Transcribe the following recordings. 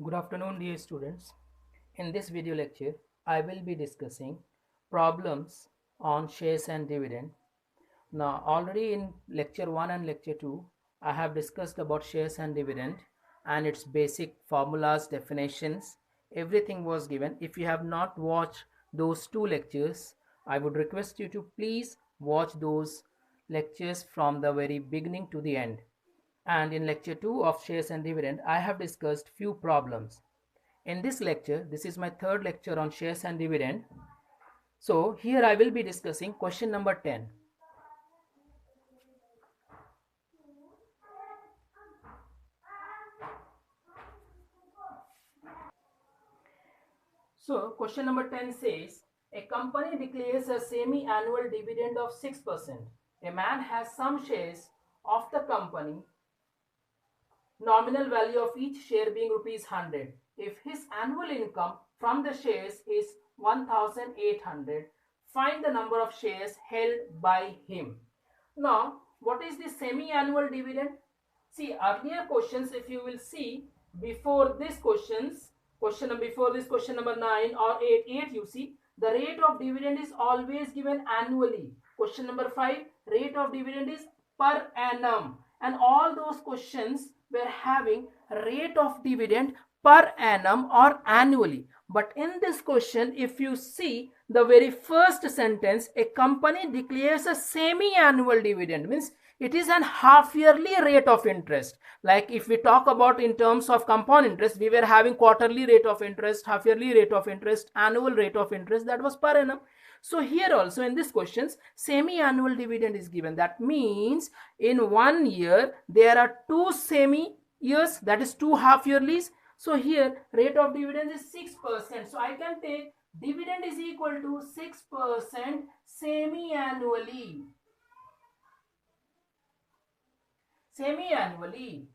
Good afternoon, dear students. In this video lecture, I will be discussing problems on shares and dividend. Now, already in lecture 1 and lecture 2, I have discussed about shares and dividend and its basic formulas, definitions, everything was given. If you have not watched those two lectures, I would request you to please watch those lectures from the very beginning to the end. And in lecture 2 of shares and dividend, I have discussed few problems. In this lecture, this is my third lecture on shares and dividend. So here I will be discussing question number 10. So question number 10 says, a company declares a semi-annual dividend of 6%. A man has some shares of the company, nominal value of each share being rupees 100. If his annual income from the shares is 1800, find the number of shares held by him. Now, what is the semi-annual dividend? See, earlier questions, if you will see, before this questions, before this question number 9 or 8, you see, the rate of dividend is always given annually. Question number 5, rate of dividend is per annum. And all those questions were having rate of dividend per annum or annually. But in this question, if you see the very first sentence, a company declares a semi-annual dividend, means it is an half yearly rate of interest. Like if we talk about in terms of compound interest, we were having quarterly rate of interest, half yearly rate of interest, annual rate of interest, that was per annum. So here also in this questions, semi-annual dividend is given. That means in 1 year there are two semi years, that is two half yearlies. So here rate of dividend is 6%. So I can take dividend is equal to 6% semi-annually. Semi-annually.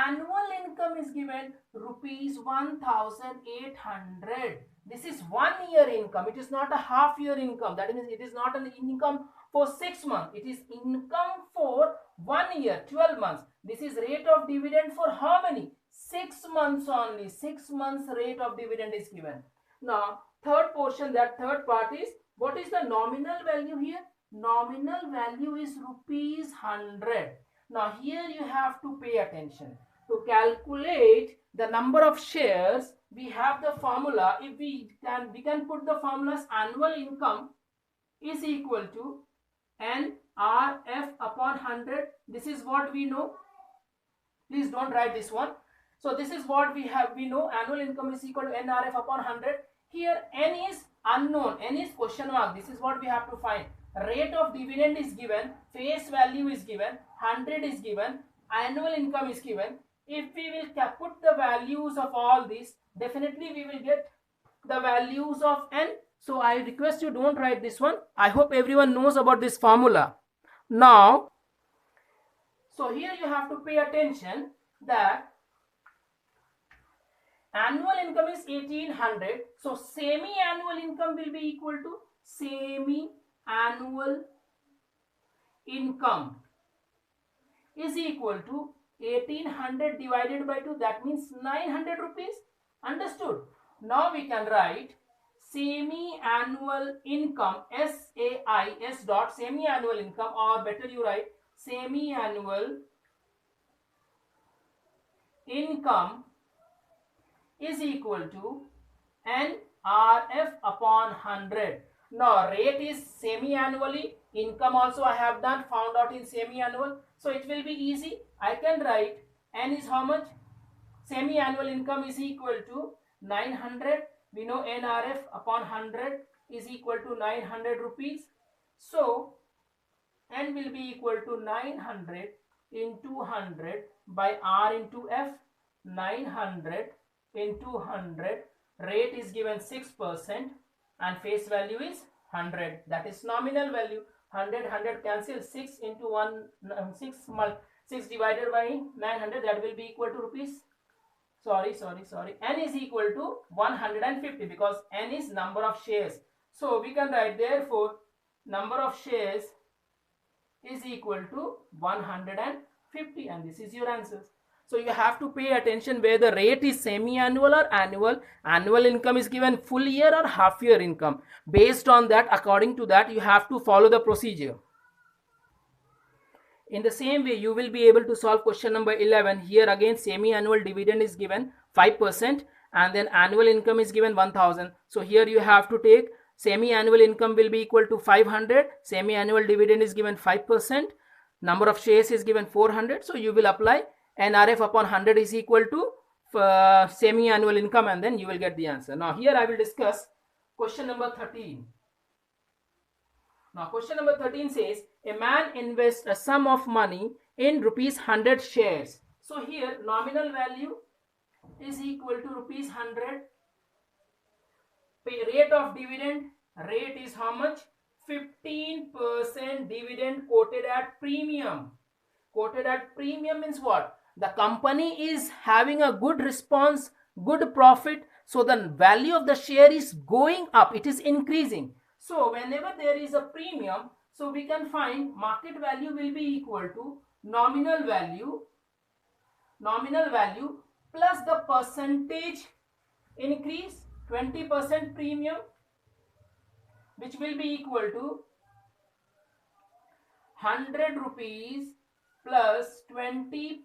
Annual income is given rupees 1800. This is 1 year income. It is not a half year income. That means it is not an income for 6 months. It is income for 1 year, 12 months. This is rate of dividend for how many? 6 months only. 6 months rate of dividend is given. Now, third portion, that third part is, what is the nominal value here? Nominal value is rupees 100. Now here you have to pay attention. To calculate the number of shares, we have the formula. If we can put the formulas. Annual income is equal to NRF upon 100. This is what we know. Please don't write this one. So this is what we know annual income is equal to NRF upon 100. Here N is unknown, N is question mark. This is what we have to find. Rate of dividend is given, face value is given, 100 is given, annual income is given. If we will put the values of all these, definitely we will get the values of N. So I request you don't write this one. I hope everyone knows about this formula. Now, so here you have to pay attention that annual income is 1800. So semi-annual income will be equal to semi-annual income is equal to 1800 divided by 2. That means 900 rupees. Understood? Now we can write semi-annual income, SAIS dot semi-annual income, or better you write semi-annual income is equal to NRF upon 100. Now rate is semi-annually, income also I have done, found out in semi-annual. So it will be easy. I can write N is how much? Semi-annual income is equal to 900. We know NRF upon 100 is equal to 900 rupees. So N will be equal to 900 into 100 by R into F. 900 into 100, rate is given 6% and face value is 100. That is nominal value. 100 cancel, 6 into 1, 6 divided by 900, that will be equal to rupees. Sorry. N is equal to 150 because N is number of shares. So we can write therefore number of shares is equal to 150, and this is your answers. So you have to pay attention where the rate is semi-annual or annual. Annual income is given full year or half year income. Based on that, according to that, you have to follow the procedure. In the same way, you will be able to solve question number 11. Here again, semi-annual dividend is given 5% and then annual income is given 1000. So here you have to take semi-annual income will be equal to 500. Semi-annual dividend is given 5%. Number of shares is given 400. So you will apply NRF upon 100 is equal to semi-annual income and then you will get the answer. Now here I will discuss question number 13. Now question number 13 says a man invests a sum of money in rupees 100 shares. So here nominal value is equal to rupees 100. Rate of dividend, rate is how much? 15% dividend quoted at premium. Quoted at premium means what? The company is having a good response, good profit, so the value of the share is going up, it is increasing. So whenever there is a premium, so we can find market value will be equal to nominal value plus the percentage increase, 20% premium, which will be equal to 100 rupees plus 20%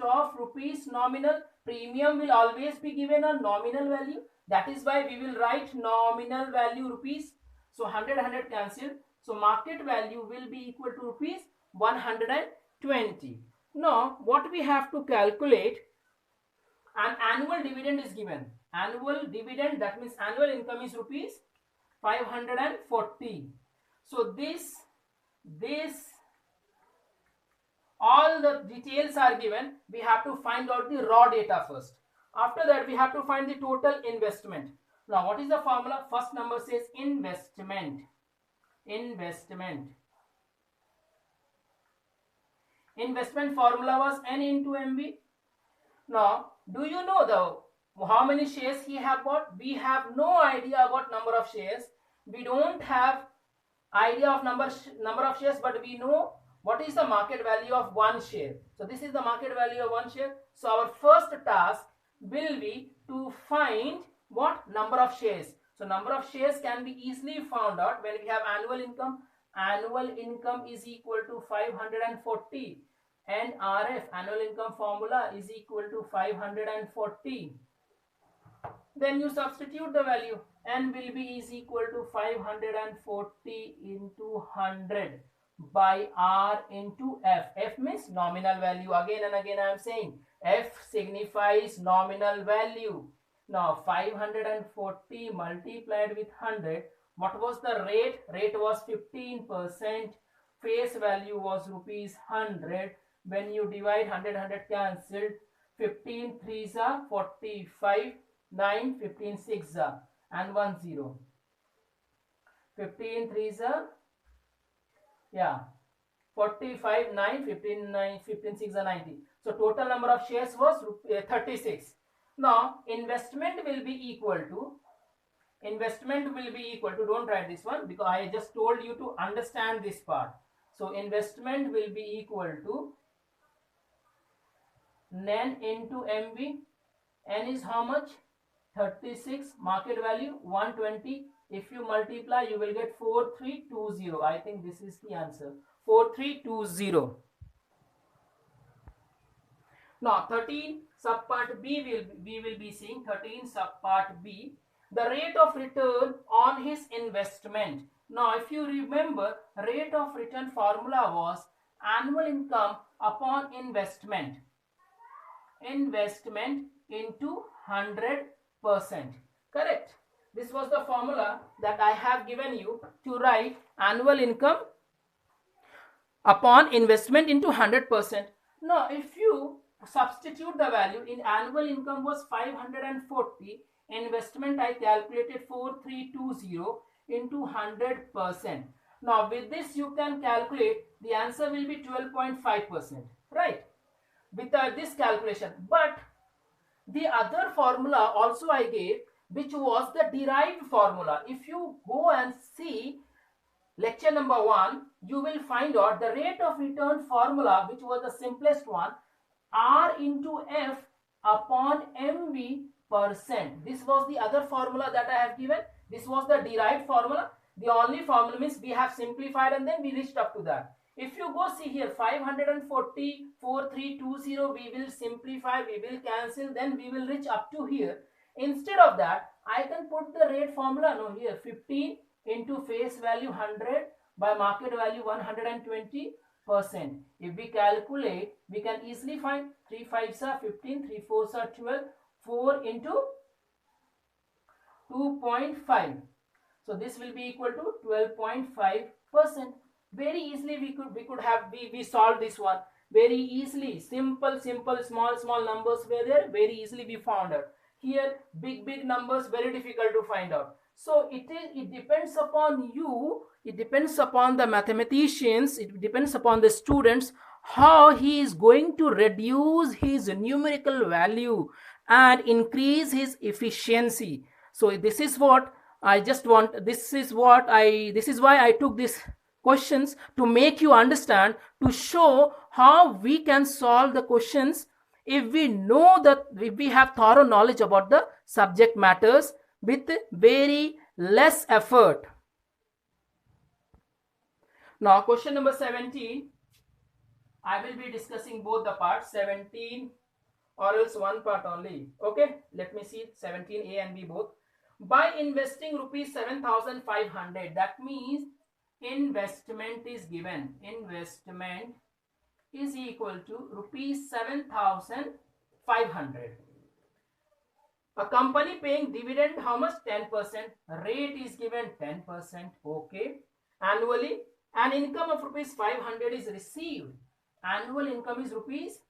of rupees nominal. Premium will always be given a nominal value. That is why we will write nominal value rupees. So 100 cancelled. So market value will be equal to rupees 120. Now what we have to calculate, an annual dividend is given. Annual dividend, that means annual income is rupees 540. So this all the details are given. We have to find out the raw data first. After that, we have to find the total investment. Now, what is the formula? First number says investment. Investment formula was N into MV. Now, do you know how many shares he have bought? We have no idea about number of shares. We don't have idea of number of shares, but we know what is the market value of one share. So this is the market value of one share. So our first task will be to find what number of shares. So number of shares can be easily found out when we have annual income. Annual income is equal to 540. And RF, annual income formula, is equal to 540. Then you substitute the value. N will be is equal to 540 into 100 by R into F. F means nominal value. Again and again I am saying F signifies nominal value. Now 540 multiplied with 100. What was the rate? Rate was 15%. Face value was rupees 100. When you divide 100 cancelled. 15 3s are 45. 9 15 6s are and 1 0. 15 3s are 45 9 15 9 15 6 are 90. So total number of shares was 36. Now investment will be equal to, don't write this one because I just told you to understand this part. So investment will be equal to N into MV. N is how much? 36. Market value 120. If you multiply, you will get 4320. I think this is the answer. 4320. Now 13 subpart B we will be seeing. 13 subpart B. The rate of return on his investment. Now if you remember, rate of return formula was annual income upon investment. Investment into 100%. Correct? This was the formula that I have given you to write annual income upon investment into 100%. Now if you substitute the value, in annual income was 540, investment I calculated 4320 into 100%. Now with this you can calculate, the answer will be 12.5%, right? With this calculation. But the other formula also I gave, which was the derived formula. If you go and see lecture number 1, you will find out the rate of return formula, which was the simplest one. R into F upon MV percent. This was the other formula that I have given. This was the derived formula. The only formula means we have simplified and then we reached up to that. If you go see here 540, 4320, we will simplify, we will cancel, then we will reach up to here. Instead of that, I can put the rate formula no here 15 into face value 100 by market value 120%. If we calculate, we can easily find 3 5s are 15, 3 4s are 12, 4 into 2.5. So this will be equal to 12.5%. Very easily we solved this one very easily. Simple small numbers were there, very easily we found out. Here big numbers very difficult to find out. So it depends upon you, it depends upon the mathematicians, it depends upon the students how he is going to reduce his numerical value and increase his efficiency. So this is what I just want, this is why I took this questions to make you understand, to show how we can solve the questions if we know that, if we have thorough knowledge about the subject matters with very less effort. Now question number 17, I will be discussing both the parts, 17 or else one part only. Okay, let me see 17A and B both. By investing rupees 7,500, that means investment is given. Investment is equal to rupees 7,500. A company paying dividend, how much? 10%. Rate is given 10%. Okay. Annually, an income of rupees 500 is received. Annual income is rupees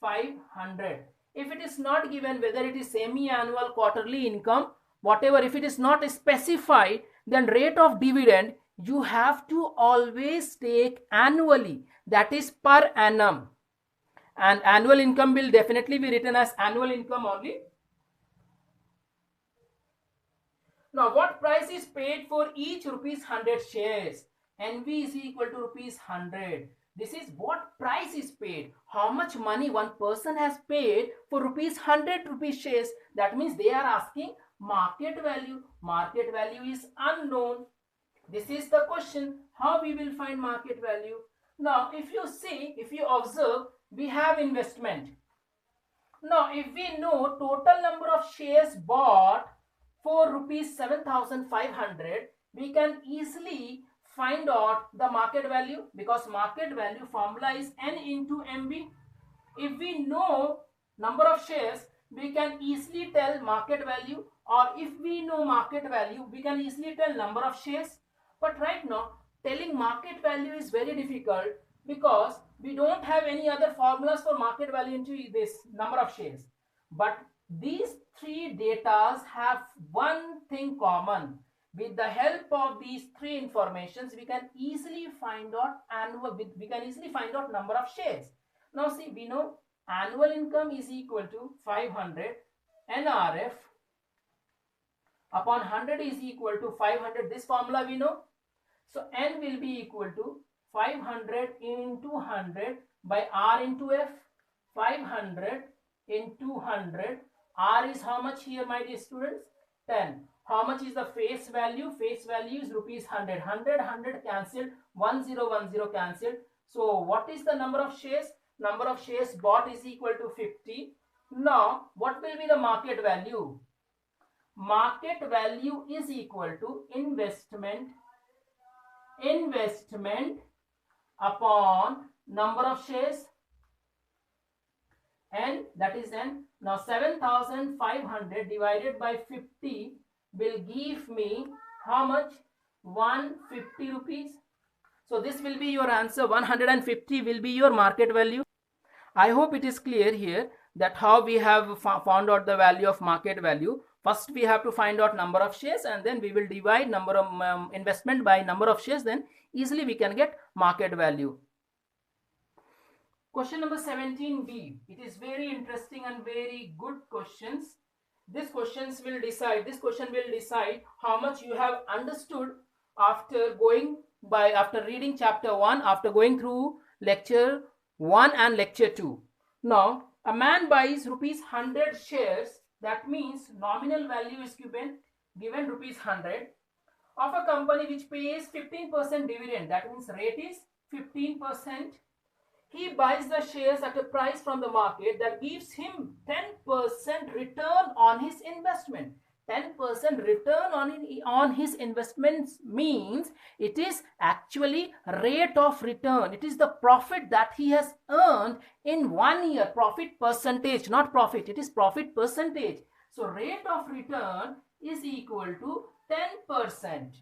500. If it is not given, whether it is semi-annual, quarterly income, whatever, if it is not specified, then rate of dividend you have to always take annually, that is per annum, and annual income will definitely be written as annual income only. Now what price is paid for each rupees 100 shares? NV is equal to rupees 100. This is what price is paid, how much money one person has paid for rupees 100 rupees shares. That means they are asking market value. Market value is unknown. This is the question, how we will find market value. Now if you see, if you observe, we have investment. Now if we know total number of shares bought for rupees 7,500, we can easily find out the market value, because market value formula is N into MB. If we know number of shares, we can easily tell market value, or if we know market value, we can easily tell number of shares. But right now telling market value is very difficult, because we don't have any other formulas for market value into this number of shares. But these three datas have one thing common. With the help of these three informations, we can easily find out number of shares. Now see, we know annual income is equal to 500 NRF upon 100 is equal to 500. This formula we know. So N will be equal to 500 into 100 by R into F. 500 into 100. R is how much here, my dear students? 10. How much is the face value? Face value is rupees 100. 100 cancelled. 1010 cancelled. So what is the number of shares? Number of shares bought is equal to 50. Now what will be the market value? Market value is equal to investment upon number of shares, and that is N. Now 7,500 divided by 50 will give me how much? 150 rupees. So this will be your answer. 150 will be your market value. I hope it is clear here that how we have found out the value of market value. First we have to find out number of shares, and then we will divide number of investment by number of shares, then easily we can get market value. Question number 17B. It is very interesting and very good questions. This question will decide how much you have understood after reading chapter 1, after going through lecture 1 and lecture 2. Now A man buys rupees 100 shares, that means nominal value is given rupees 100 of a company which pays 15% dividend, that means rate is 15%. He buys the shares at a price from the market that gives him 10% return on his investment. 10% return on his investments means it is actually rate of return. It is the profit that he has earned in 1 year. Profit percentage, not profit. It is profit percentage. So rate of return is equal to 10%.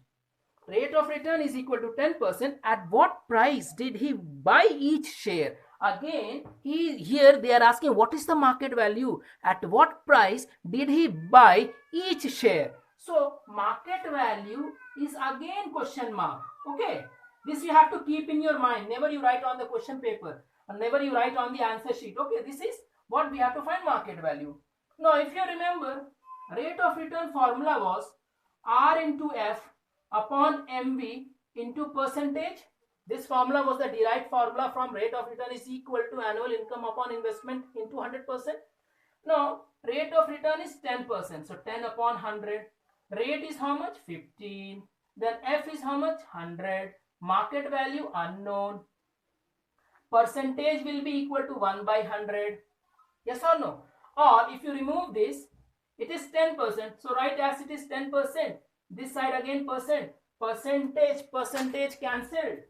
Rate of return is equal to 10%. At what price did he buy each share? Again, here they are asking what is the market value? At what price did he buy each share? So market value is again question mark. Okay, this you have to keep in your mind. Never you write on the question paper, or never you write on the answer sheet. Okay, this is what we have to find market value. Now if you remember, rate of return formula was R into F upon MV into percentage. This formula was the derived formula from rate of return is equal to annual income upon investment into 100%. Now rate of return is 10%, so 10 upon 100. Rate is how much? 15. Then F is how much? 100. Market value unknown. Percentage will be equal to 1 by 100. Yes or no? Or if you remove this, it is 10%. So write as it is 10%. This side again percentage cancelled.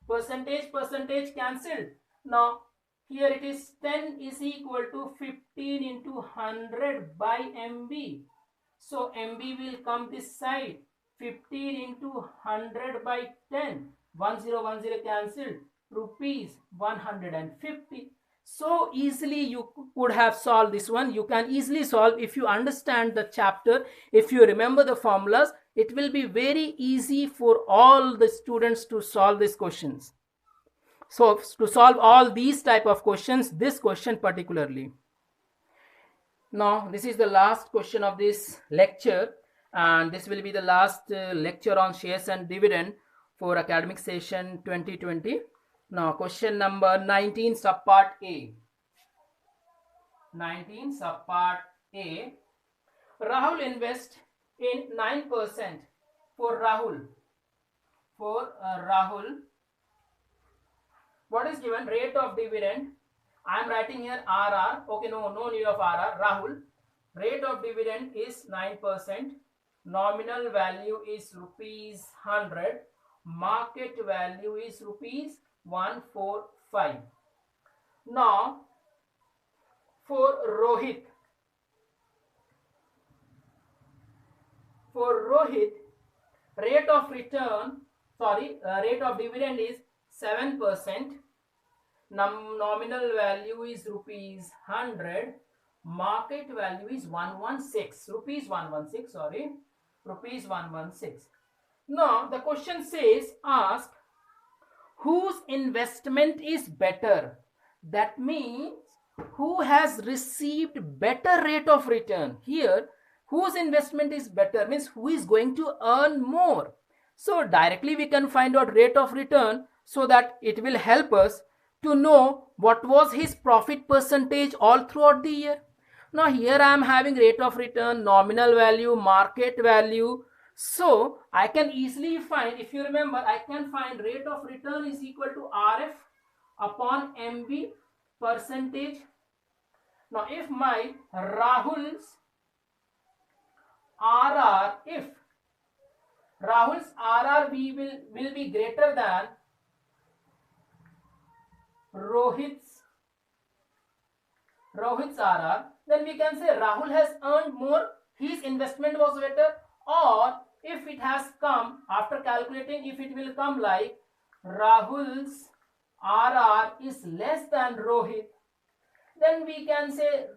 Percentage cancelled. Now here it is 10 is equal to 15 into 100 by MB. So MB will come this side. 15 into 100 by 10. 1010 cancelled. Rupees 150. So easily you could have solved this one. You can easily solve if you understand the chapter. If you remember the formulas, it will be very easy for all the students to solve these questions. So to solve all these type of questions, this question particularly. Now this is the last question of this lecture, and this will be the last lecture on shares and dividend for academic session 2020. Now question number 19, subpart A. 19, subpart A. Rahul invest in 9% for Rahul. For Rahul, what is given? Rate of dividend. I am writing here RR. Okay, no need of RR. Rahul, rate of dividend is 9%. Nominal value is rupees 100. Market value is rupees 145. Now for Rohit, rate of dividend is 7%. Nominal value is rupees 100. Market value is 116. Rupees 116. Now the question says, ask whose investment is better. That means who has received better rate of return. Here whose investment is better means who is going to earn more. So directly we can find out rate of return, so that it will help us to know what was his profit percentage all throughout the year. Now here I am having rate of return, nominal value, market value. So I can easily find, if you remember, I can find rate of return is equal to RF upon MB percentage. Now if my Rahul's RR, if Rahul's RR will be greater than Rohit's RR, then we can say Rahul has earned more, his investment was better. Or if it has come, after calculating, if it will come like Rahul's RR is less than Rohit, then we can say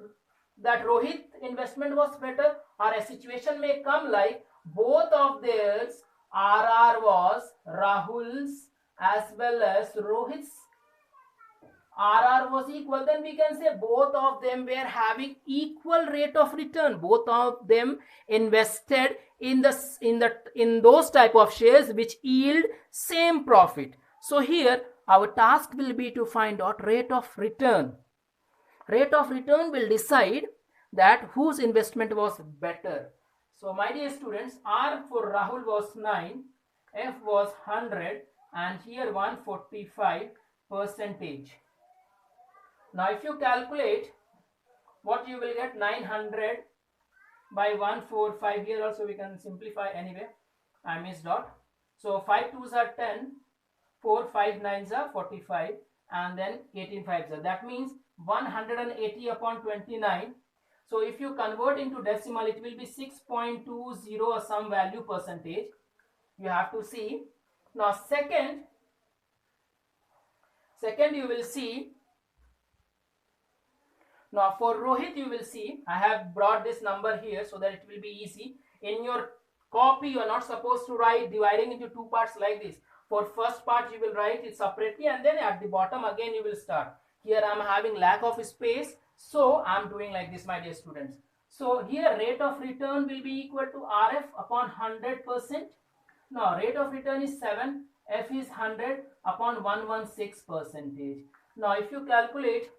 that Rohit investment was better. Or a situation may come like both of theirs RR was Rahul's as well as Rohit's RR was equal, then we can say both of them were having equal rate of return. Both of them invested in those type of shares which yield same profit. So here our task will be to find out rate of return. Rate of return will decide that whose investment was better. So my dear students, R for Rahul was 9, F was 100, and here 145 percentage. Now if you calculate, what you will get, 900 by 145, here also we can simplify anyway, I missed out. So 5 2s are 10, 4 5 9s are 45, and then 18 5s are, that means 180 upon 29. So if you convert into decimal, it will be 6.20 or some value percentage. You have to see. Now second you will see. Now for Rohit you will see, I have brought this number here so that it will be easy. In your copy you are not supposed to write dividing into two parts like this. For first part you will write it separately, and then at the bottom again you will start. Here I am having lack of space, so I am doing like this, my dear students. So here rate of return will be equal to RF upon 100%. Now rate of return is 7, F is 100 upon 116 percentage. Now if you calculate,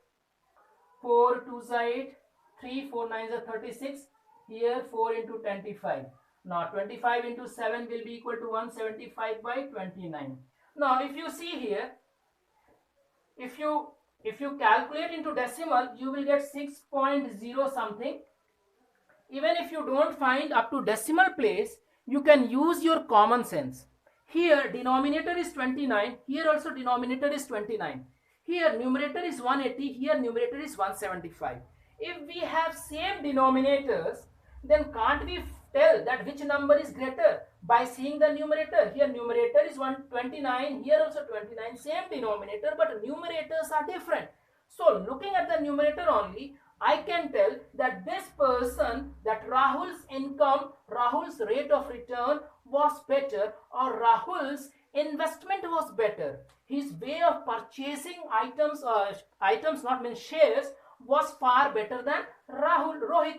4 2s are 8, 3 4 9s are 36, here 4 into 25. Now 25 into 7 will be equal to 175 by 29. Now if you see here, if you calculate into decimal, you will get 6.0 something. Even if you don't find up to decimal place, you can use your common sense. Here denominator is 29, here also denominator is 29. Here numerator is 180, here numerator is 175. If we have same denominators, then can't we tell that which number is greater by seeing the numerator? Here numerator is 129, here also 29, same denominator, but numerators are different. So looking at the numerator only, I can tell that this person, that Rahul's income, Rahul's rate of return was better, or Rahul's investment was better. His way of purchasing items not mean shares, was far better than Rohit.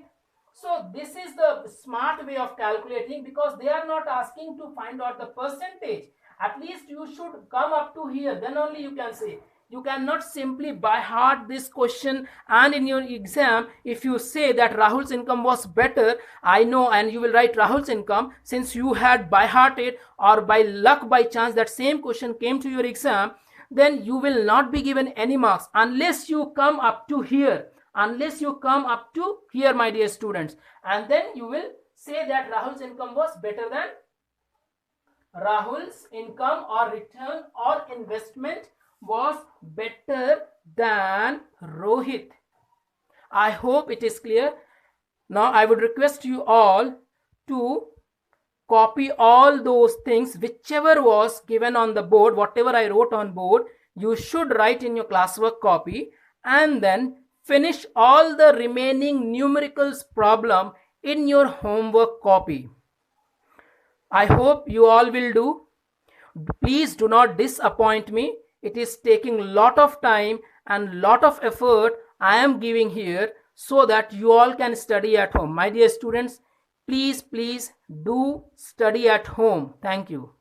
So this is the smart way of calculating, because they are not asking to find out the percentage. At least you should come up to here, then only you can say. You cannot simply by heart this question, and in your exam if you say that Rahul's income was better, I know, and you will write Rahul's income, since you had by hearted or by luck, by chance that same question came to your exam, then you will not be given any marks unless you come up to here. Unless you come up to here, my dear students, and then you will say that Rahul's income was better than Rahul's income or return or investment was better than Rohit. I hope it is clear. Now I would request you all to copy all those things, whichever was given on the board, whatever I wrote on board, you should write in your classwork copy, and then finish all the remaining numericals problem in your homework copy. I hope you all will do. Please do not disappoint me. It is taking lot of time and lot of effort I am giving here, so that you all can study at home. My dear students, please do study at home. Thank you.